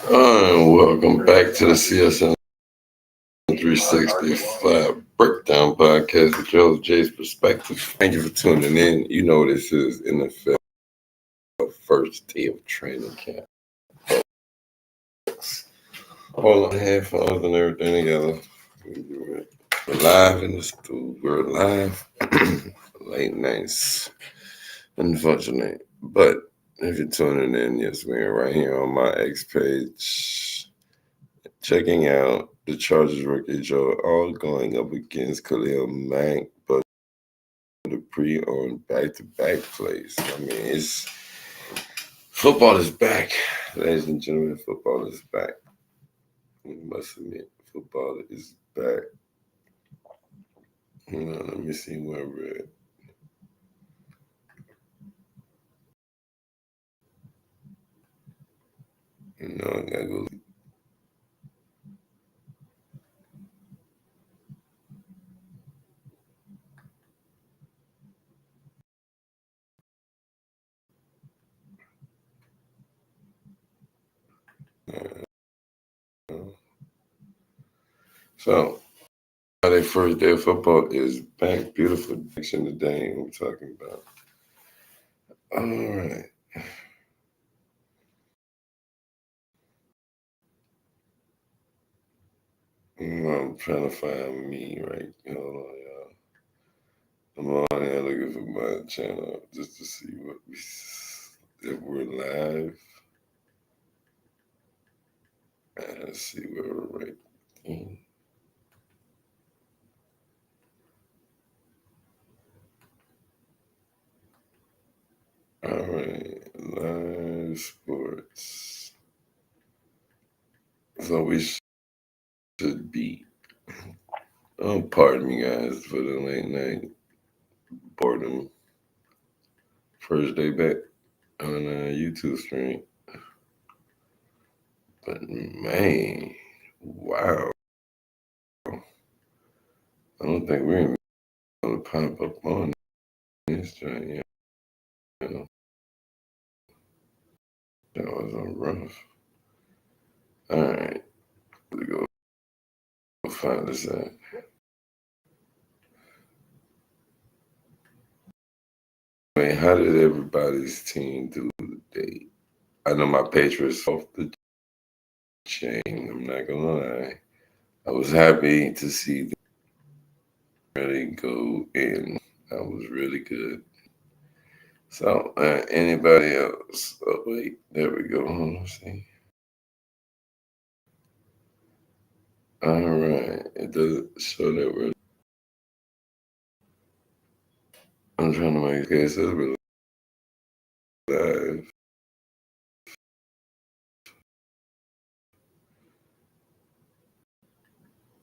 Welcome back to the CSN 365 Breakdown Podcast with your host, Jay's Perspective. Thank you for tuning in. You know this is NFL first day of training camp. All the headphones and everything together. We're live in the studio. We're live. Late nights, unfortunately. But if you're tuning in, yes, we're right here on my X page, checking out the Chargers rookie Joe, all going up against Khalil Mack, but the pre on back-to-back plays. I mean, it's football is back, ladies and gentlemen. Football is back. We must admit, football is back. Let me see where we're at. I gotta go. So, Friday, first day of football is back. Beautiful action today. We're talking about. All right. I'm trying to find me right. Hold on, y'all. I'm on here looking for my channel just to see if we're live. And let's see where we're right. All right, live sports. So we should be. Oh, pardon me, guys, for the late night boredom. First day back on a YouTube stream. But man, wow. I don't think we're even going to pop up on this joint yet. That was rough. All right, let's go find this out. How did everybody's team do today? I know my Patriots off the chain. I'm not gonna lie. I was happy to see them really go in. That was really good. So, anybody else? Oh wait, there we go. Let's see. All right, it doesn't show that we're. I'm trying to make it says we're live.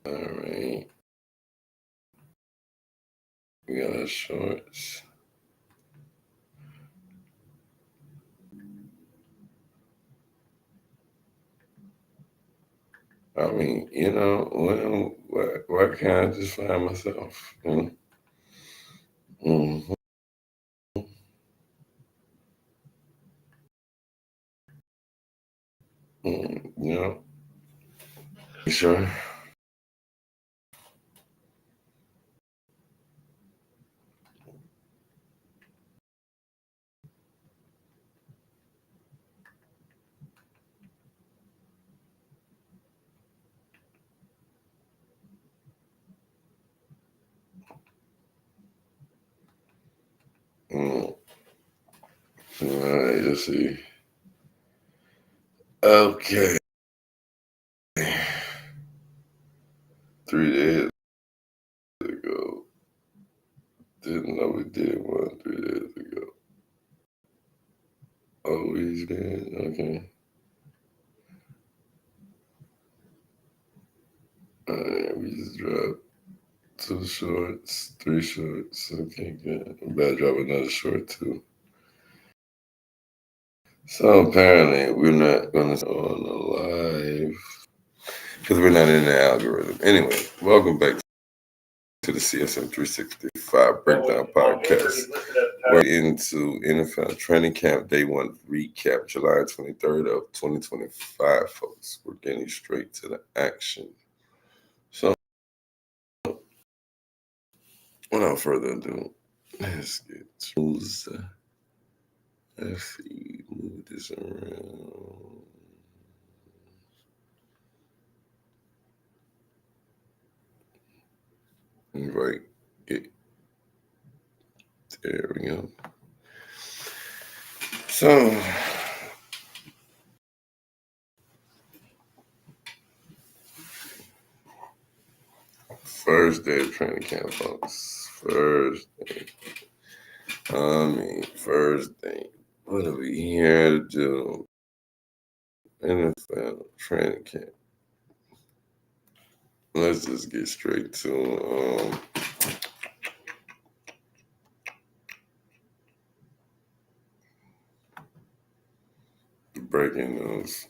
All right. We got our shorts. I mean, why can't I just find myself? Mm-hmm. Sure. All right, let's see. Okay. 3 days ago. Didn't know we did one 3 days ago. Always did. Okay. All right, we just dropped 2 shorts, 3 shorts. Okay, good. I'm about to drop another short too. So apparently we're not gonna on the live because we're not in the algorithm. Anyway, welcome back To the CSM 365 Breakdown Podcast. We're into NFL training camp day one recap, July 23rd of 2025, folks. We're getting straight to the action. So, without further ado, let's get to let's see, move this around. Right. There we go. So, first day of training camp, folks. First day. First day. What are we here to do? NFL training camp. Let's just get straight to breaking news.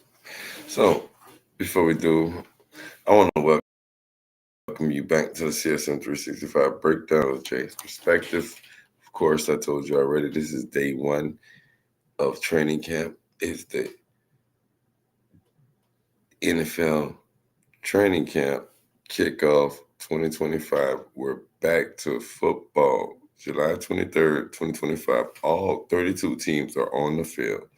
So, before we do, I want to welcome you back to the CSM 365 breakdown of Jay's perspective. Of course, I told you already, this is day one of training camp. It's the NFL training camp kickoff 2025. We're back to football. July 23rd, 2025. All 32 teams are on the field.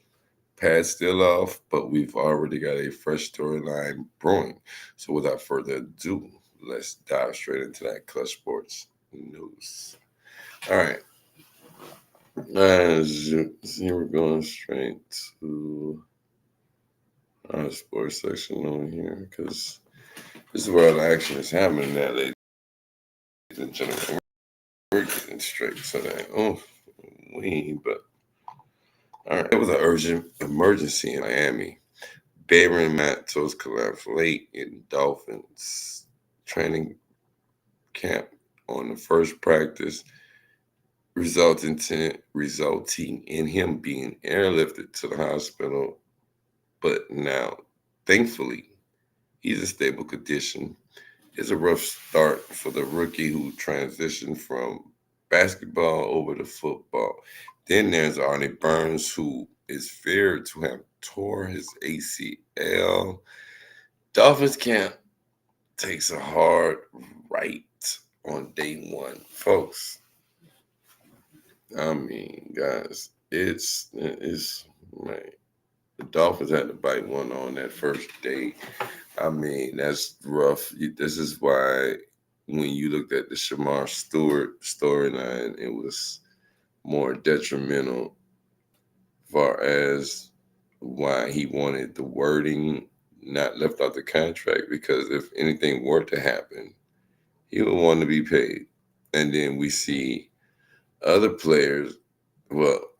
Pad's still off, but we've already got a fresh storyline brewing. So without further ado, let's dive straight into that Clutch Sports news. All right. As you see, we're going straight to our sports section on here because this is where all the action is happening now, ladies and gentlemen. We're getting straight to that. But all right. It was an urgent emergency in Miami. Baron Matos collapsed late in Dolphins training camp on the first practice, resulting in him being airlifted to the hospital. But now, thankfully, he's in stable condition. It's a rough start for the rookie who transitioned from basketball over to football. Then there's Arnie Burns, who is feared to have tore his ACL. Dolphins camp takes a hard right on day one. Folks, guys, it's man, the Dolphins had to bite one on that first day. That's rough. This is why when you looked at the Shamar Stewart storyline, it was more detrimental far as why he wanted the wording not left out the contract, because if anything were to happen, he would want to be paid. And then we see other players,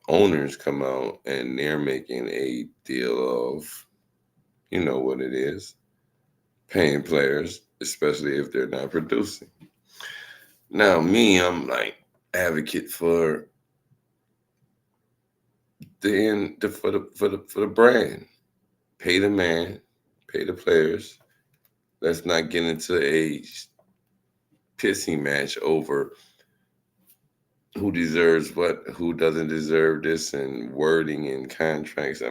owners come out and they're making a deal of, you know what it is, paying players, especially if they're not producing. Now, I'm like advocate for for the brand. Pay the man, pay the players. Let's not get into a pissing match over who deserves what, who doesn't deserve this, and wording and contracts.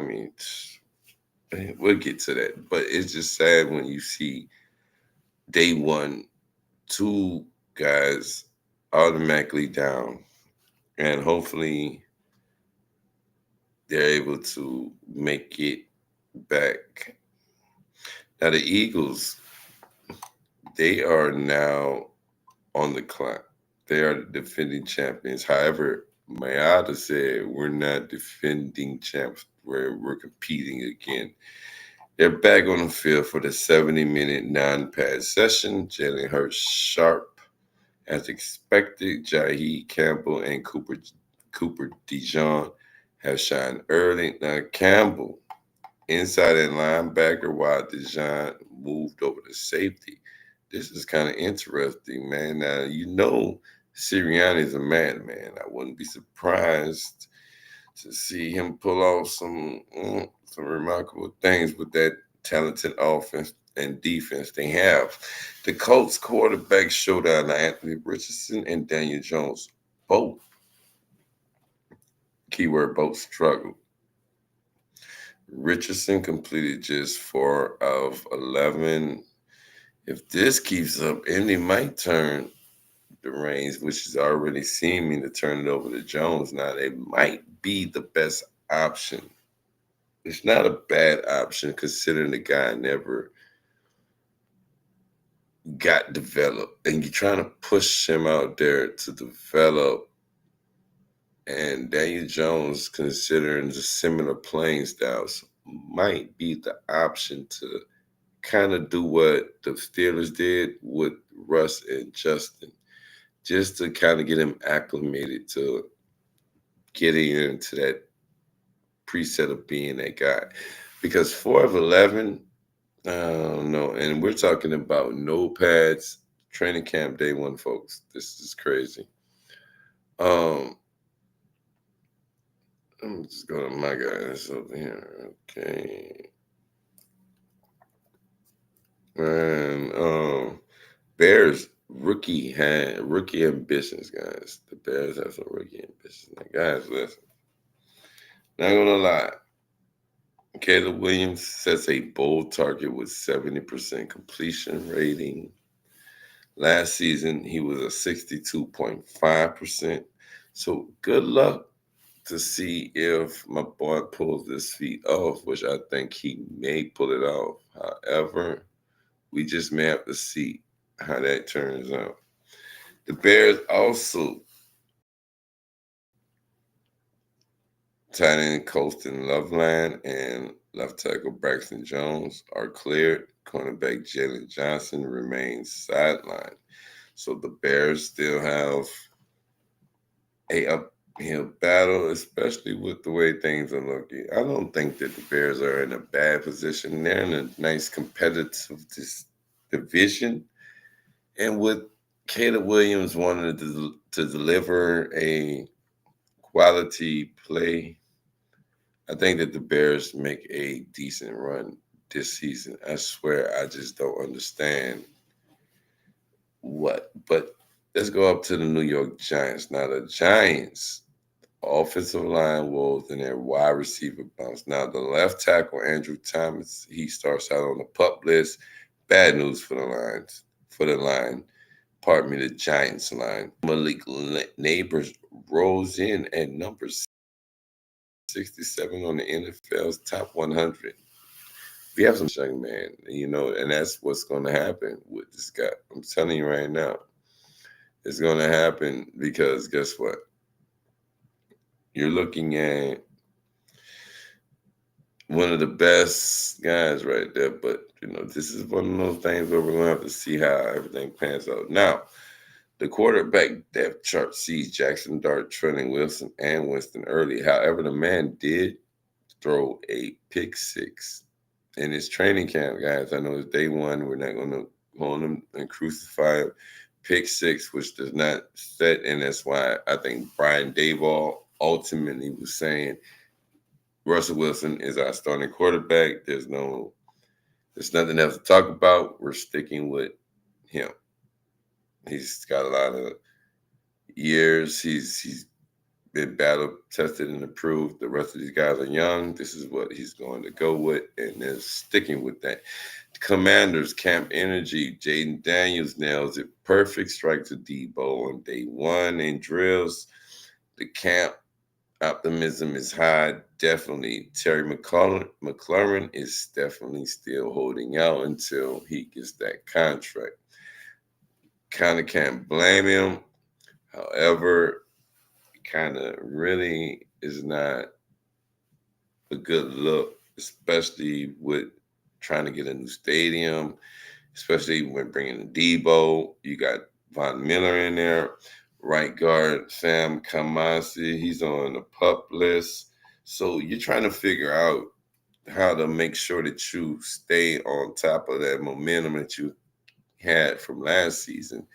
We'll get to that. But it's just sad when you see day one, two guys automatically down, and hopefully they're able to make it back. Now the Eagles, they are now on the clock. They are the defending champions. However, Mayada said we're not defending champs. We're competing again. They're back on the field for the 70-minute non-pad session. Jalen Hurts sharp as expected. Jahi Campbell and Cooper DeJean have shined early. Now Campbell inside that linebacker while DeJean moved over to safety. This is kind of interesting, man. Now, Sirianni is a madman. I wouldn't be surprised to see him pull off some remarkable things with that talented offense and defense they have. The Colts quarterback showdown, Anthony Richardson and Daniel Jones, both, keyword both, struggled. Richardson completed just 4 of 11. If this keeps up, Indy might turn the reins, which is already seeming to turn it over to Jones. Now, they might be the best option. It's not a bad option considering the guy never got developed, and you're trying to push him out there to develop. And Daniel Jones, considering the similar playing styles, might be the option to kind of do what the Steelers did with Russ and Justin, just to kind of get him acclimated to getting into that preset of being that guy. Because 4 of 11, I don't know. And we're talking about no pads, training camp day one, folks. This is crazy. I'm just going to my guys over here. Okay. And Bears rookie ambitions, guys. The Bears have some rookie ambitions. Now, guys, listen. Not gonna lie. Caleb Williams sets a bold target with 70% completion rating. Last season, he was a 62.5%. So good luck to see if my boy pulls this feat off, which I think he may pull it off. However, we just may have to see how that turns out. The Bears also tight end Colston Loveland and left tackle Braxton Jones are cleared. Cornerback Jalen Johnson remains sidelined. So the Bears still have a uphill battle, especially with the way things are looking. I don't think that the Bears are in a bad position. They're in a nice competitive division. And with Caleb Williams wanting to deliver a quality play, I think that the Bears make a decent run this season. I swear, I just don't understand what. But let's go up to the New York Giants. Now, the Giants offensive line woes and their wide receiver bounce. Now, the left tackle, Andrew Thomas, he starts out on the PUP list. Bad news for the lines. For the line. Pardon me, the Giants line. Malik Neighbors rolls in at number 67 on the NFL's top 100. We have some young man, and that's what's going to happen with this guy. I'm telling you right now, it's going to happen because guess what? You're looking at one of the best guys right there, but this is one of those things where we're going to have to see how everything pans out. Now, the quarterback depth chart sees Jackson Dart, Trent Wilson, and Winston early. However, the man did throw a pick six in his training camp, guys. I know it's day one. We're not going to hold him and crucify him. Pick six, which does not set, and that's why I think Brian Daboll ultimately was saying Russell Wilson is our starting quarterback. There's nothing else to talk about. We're sticking with him. He's got a lot of years. He's been battle tested and approved. The rest of these guys are young. This is what he's going to go with, and they're sticking with that. The Commanders, Camp Energy, Jaden Daniels nails it. Perfect strike to Debo on day one in drills. The camp optimism is high. Definitely. Terry McLaurin is definitely still holding out until he gets that contract. Kind of can't blame him. However, kind of really is not a good look, especially with trying to get a new stadium, especially when bringing Debo. You got Von Miller in there. Right guard, Sam Kamasi, he's on the PUP list. So you're trying to figure out how to make sure that you stay on top of that momentum that you had from last season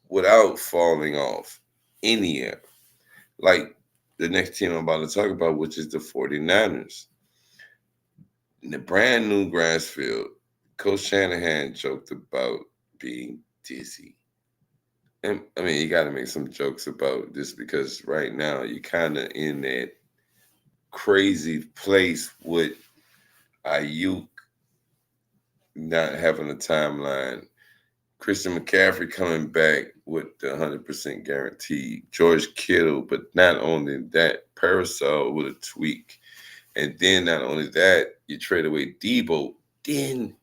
without falling off any year. Like the next team I'm about to talk about, which is the 49ers. In the brand new grass field, Coach Shanahan joked about being dizzy. And I mean, you got to make some jokes about this because right now you're kind of in that crazy place with Ayuk not having a timeline. Christian McCaffrey coming back with the 100% guarantee. George Kittle, but not only that, Parasol with a tweak. And then not only that, you trade away Debo. Then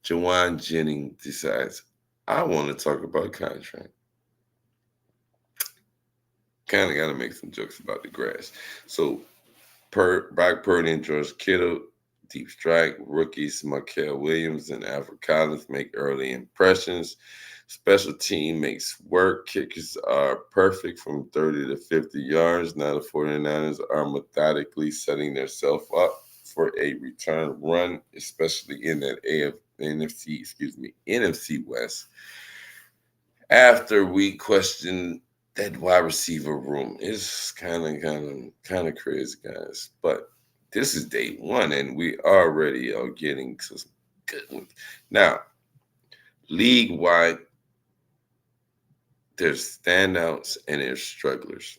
Jawan Jennings decides, I want to talk about contract. Kind of got to make some jokes about the grass. So Brock Purdy and George Kittle, deep strike. Rookies Markel Williams and Alfred Collins make early impressions. Special team makes work. Kickers are perfect from 30 to 50 yards. Now the 49ers are methodically setting themselves up for a return run, especially in that NFC West. After we question that wide receiver room, it's kind of crazy, guys. But this is day one, and we already are getting some good ones. Now, league wide, there's standouts and there's strugglers.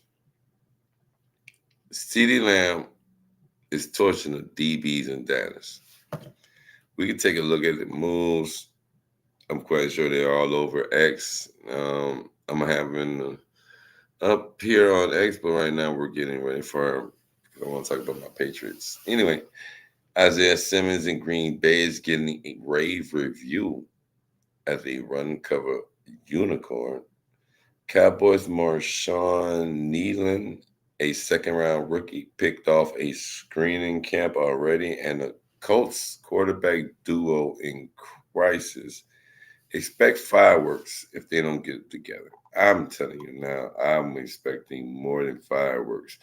CeeDee Lamb is torching the DBs and Dallas. We can take a look at the moves. I'm quite sure they're all over X. I'm having up here on X, but right now we're getting ready for. I want to talk about my Patriots. Anyway, Isaiah Simmons in Green Bay is getting a rave review as a run cover unicorn. Cowboys Marshawn Nealon, a second round rookie, picked off a screening camp already, and the Colts quarterback duo in crisis. Expect fireworks if they don't get it together. I'm telling you now, I'm expecting more than fireworks.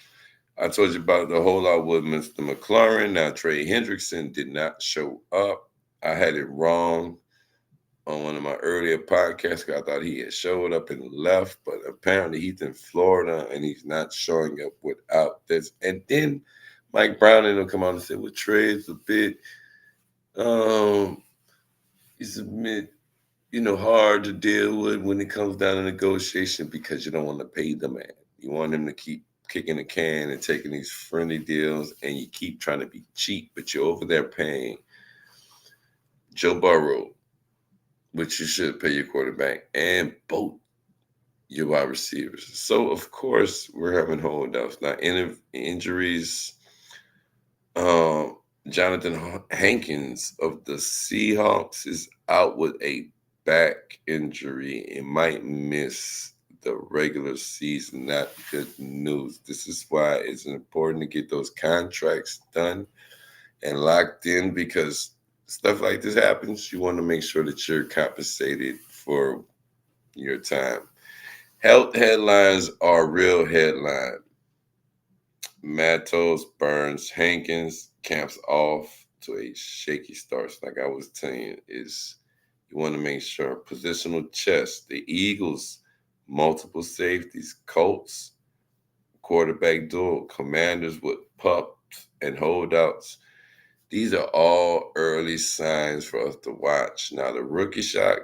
I told you about the whole lot with Mr. McLaurin. Now, Trey Hendrickson did not show up. I had it wrong on one of my earlier podcasts. I thought he had showed up and left, but apparently he's in Florida and he's not showing up without this. And then Mike Brown and him come on and say, well, Trey's a bit, he's a bit, hard to deal with when it comes down to negotiation because you don't want to pay the man. You want him to keep kicking the can and taking these friendly deals, and you keep trying to be cheap, but you're over there paying Joe Burrow, which you should pay your quarterback, and both your wide receivers. So, of course, we're having holdouts. Now, injuries, Jonathan Hankins of the Seahawks is out with a back injury and might miss the regular season. Not good news. This is why it's important to get those contracts done and locked in because stuff like this happens. You want to make sure that you're compensated for your time. Health headlines are real headline. Matos, Burns, Hankins, camps off to a shaky start. Like I was telling you, you want to make sure positional chess. The Eagles, multiple safeties, Colts, quarterback duel, Commanders with pups and holdouts. These are all early signs for us to watch. Now the rookie shot,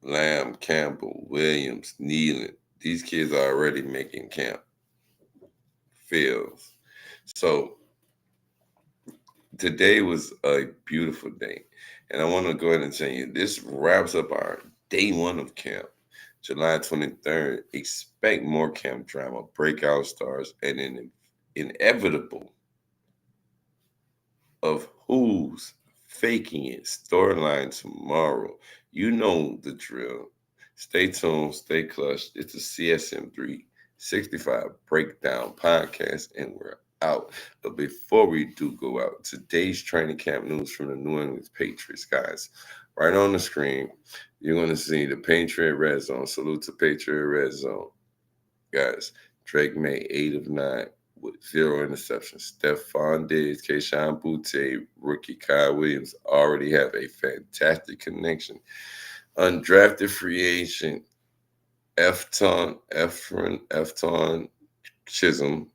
Lamb, Campbell, Williams, Nealon. These kids are already making camp. Fields. So today was a beautiful day. And I want to go ahead and tell you this wraps up our day one of camp, July 23rd. Expect more camp drama, breakout stars, and an inevitable of who's faking it storyline tomorrow. You know the drill. Stay tuned, stay clutched. It's the CSM3 65 Breakdown Podcast, and we're out. But before we do go out, today's training camp news from the New England Patriots, guys. Right on the screen, you're going to see the Patriot Red Zone. Salute to Patriot Red Zone. Guys, Drake made 8 of 9 with 0 interceptions. Stephon Diggs, Keyshawn Boutte, rookie Kyle Williams already have a fantastic connection. Undrafted free agent Efton Chisholm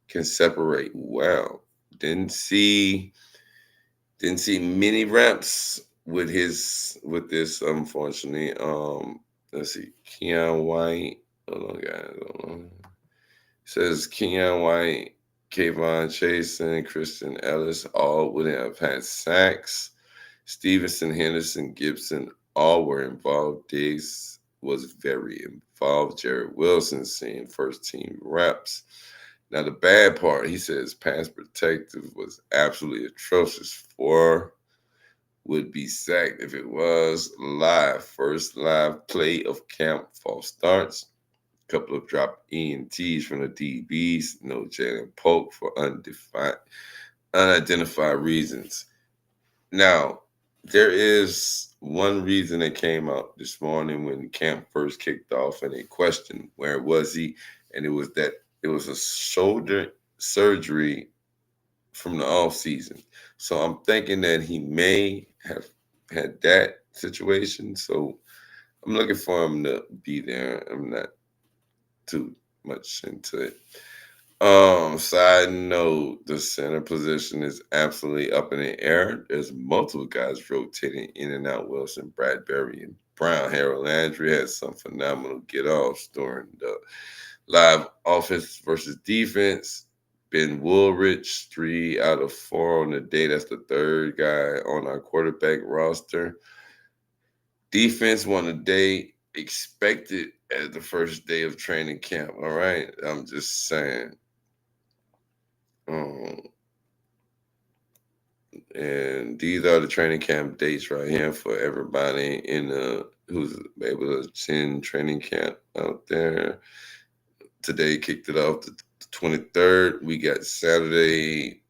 can separate well. Didn't see many reps with this, unfortunately. Let's see, Keon White. Hold on, guys. Hold on. Says Keon White, Kayvon Chase, and Christian Ellis all wouldn't have had sacks. Stevenson, Henderson, Gibson all were involved. Diggs was very involved. Jared Wilson seeing first team reps. Now the bad part, he says pass protective was absolutely atrocious. 4 would be sacked if it was live. First live play of camp, false starts. Couple of dropped ENTs from the DBs. No Jalen Polk for unidentified reasons. Now, there is one reason that came out this morning when camp first kicked off, and they questioned where was he, and it was that it was a shoulder surgery from the off season. So I'm thinking that he may have had that situation. So I'm looking for him to be there. I'm not too much into it. Side note, the center position is absolutely up in the air. There's multiple guys rotating in and out. Wilson, Bradbury, and Brown. Harold Landry had some phenomenal get-offs during the live offense versus defense. Ben Woolrich, 3 out of 4 on the day. That's the third guy on our quarterback roster. Defense won the day, expected as the first day of training camp. All right, I'm just saying. And these are the training camp dates right here for everybody in who's able to attend training camp out there. Today kicked it off the 23rd. We got Saturday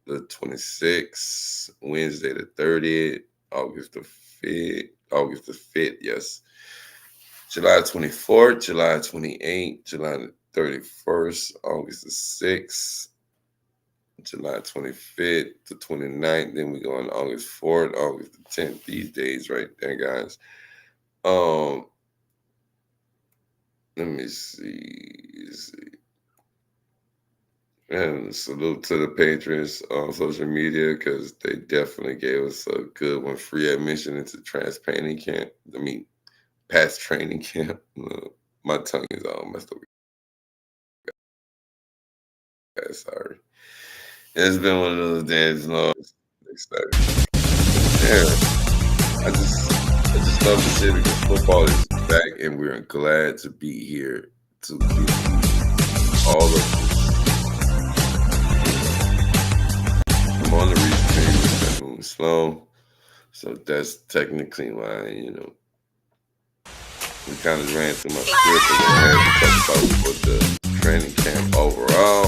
the 26th, Wednesday the 30th, August the 5th, yes. July 24th, July 28th, July the 31st, August the 6th, July 25th to 29th. Then we go on August 4th, August the 10th. These days right there, guys. Let me see. And salute to the Patriots on social media because they definitely gave us a good one. Free admission into past training camp. My tongue is all messed up. Sorry. It's been one of those days. Excited. Yeah, I just love to see because football is back, and we're glad to be here to give you all of this. I'm on the Restream. It's moving slow, so that's technically why we kind of ran through my script and then had to talk about for the training camp overall.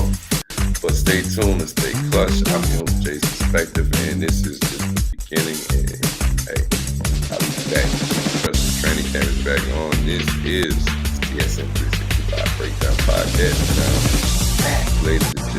But stay tuned and stay clutch. I'm your host, Jason Perspective, and this is just the beginning. And hey, I'll be back. Because the training camp is back on. This is TSM 365 Breakdown Podcast. Now, ladies and